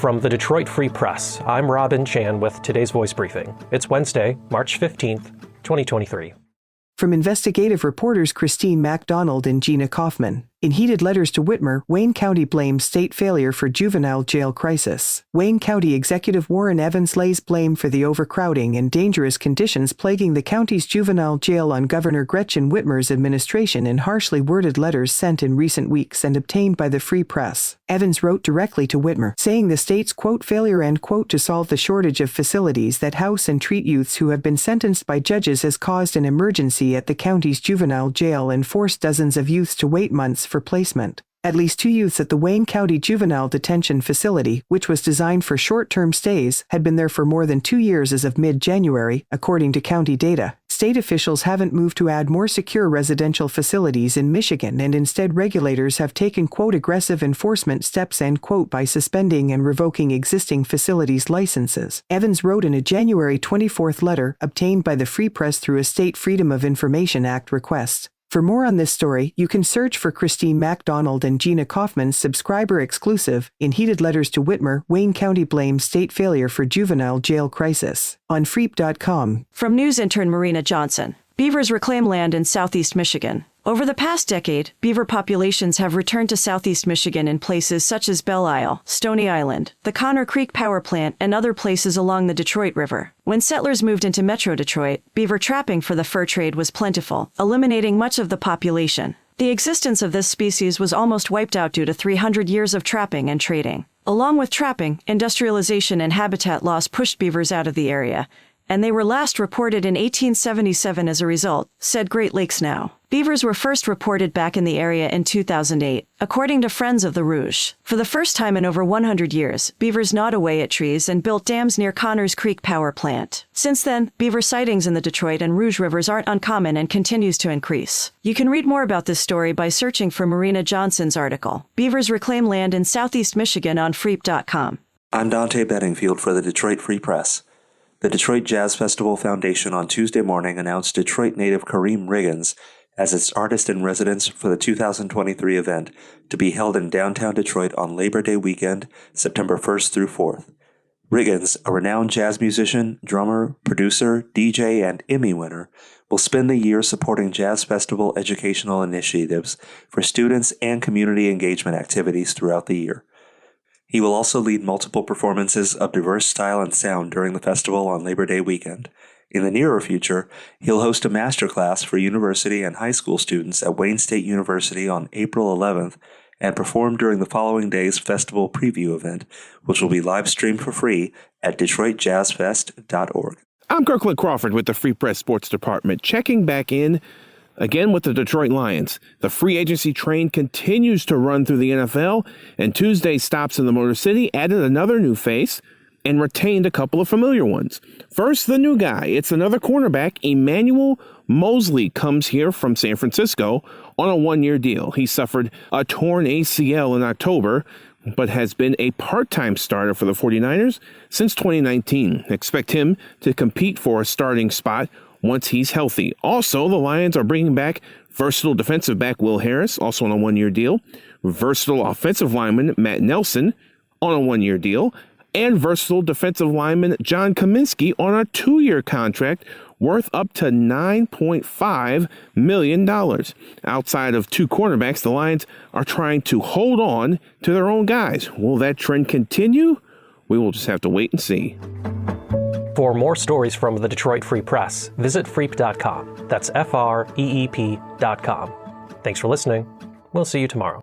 From the Detroit Free Press, I'm Robin Chan with today's Voice Briefing. It's Wednesday, March 15th, 2023. From investigative reporters Christine MacDonald and Gina Kaufman. In heated letters to Whitmer, Wayne County blames state failure for juvenile jail crisis. Wayne County Executive Warren Evans lays blame for the overcrowding and dangerous conditions plaguing the county's juvenile jail on Governor Gretchen Whitmer's administration in harshly worded letters sent in recent weeks and obtained by the Free Press. Evans wrote directly to Whitmer, saying the state's, quote, failure, end quote, to solve the shortage of facilities that house and treat youths who have been sentenced by judges has caused an emergency at the county's juvenile jail and forced dozens of youths to wait months for placement. At least 2 youths at the Wayne County Juvenile Detention Facility, which was designed for short-term stays, had been there for more than 2 years as of mid-January, according to county data. State officials haven't moved to add more secure residential facilities in Michigan, and instead regulators have taken, quote, aggressive enforcement steps, end quote, by suspending and revoking existing facilities' licenses. Evans wrote in a January 24th letter obtained by the Free Press through a State Freedom of Information Act request. For more on this story, you can search for Christine MacDonald and Gina Kaufman's subscriber exclusive, In Heated Letters to Whitmer, Wayne County Blames State Failure for Juvenile Jail Crisis, on freep.com. From news intern Marina Johnson. Beavers reclaim land in southeast Michigan. Over the past decade, beaver populations have returned to southeast Michigan in places such as Belle Isle, Stony Island, the Connor Creek Power Plant, and other places along the Detroit River. When settlers moved into Metro Detroit, beaver trapping for the fur trade was plentiful, eliminating much of the population. The existence of this species was almost wiped out due to 300 years of trapping and trading. Along with trapping, industrialization and habitat loss pushed beavers out of the area, and they were last reported in 1877 as a result, said Great Lakes Now. Beavers were first reported back in the area in 2008, according to Friends of the Rouge. For the first time in over 100 years, beavers gnawed away at trees and built dams near Connors Creek Power Plant. Since then, beaver sightings in the Detroit and Rouge rivers aren't uncommon and continues to increase. You can read more about this story by searching for Marina Johnson's article, Beavers Reclaim Land in Southeast Michigan, on freep.com. I'm Dante Bedingfield for the Detroit Free Press. The Detroit Jazz Festival Foundation on Tuesday morning announced Detroit native Kareem Riggins as its artist-in-residence for the 2023 event to be held in downtown Detroit on Labor Day weekend, September 1st through 4th. Riggins, a renowned jazz musician, drummer, producer, DJ, and Emmy winner, will spend the year supporting Jazz Festival educational initiatives for students and community engagement activities throughout the year. He will also lead multiple performances of diverse style and sound during the festival on Labor Day weekend. In the nearer future, he'll host a masterclass for university and high school students at Wayne State University on April 11th and perform during the following day's festival preview event, which will be live-streamed for free at DetroitJazzFest.org. I'm Kirkland Crawford with the Free Press Sports Department, checking back in again with the Detroit Lions. The free agency train continues to run through the NFL, and Tuesday's stops in the Motor City added another new face and retained a couple of familiar ones. First, the new guy. It's another cornerback. Emmanuel Mosley comes here from San Francisco on a one-year deal. He suffered a torn ACL in October, but has been a part-time starter for the 49ers since 2019. Expect him to compete for a starting spot once he's healthy. Also, the Lions are bringing back versatile defensive back Will Harris, also on a one-year deal, versatile offensive lineman Matt Nelson on a one-year deal, and versatile defensive lineman John Kaminsky on a 2-year contract worth up to $9.5 million. Outside of 2 cornerbacks, the Lions are trying to hold on to their own guys. Will that trend continue? We will just have to wait and see. For more stories from the Detroit Free Press, visit freep.com. That's FREEP.com. Thanks for listening. We'll see you tomorrow.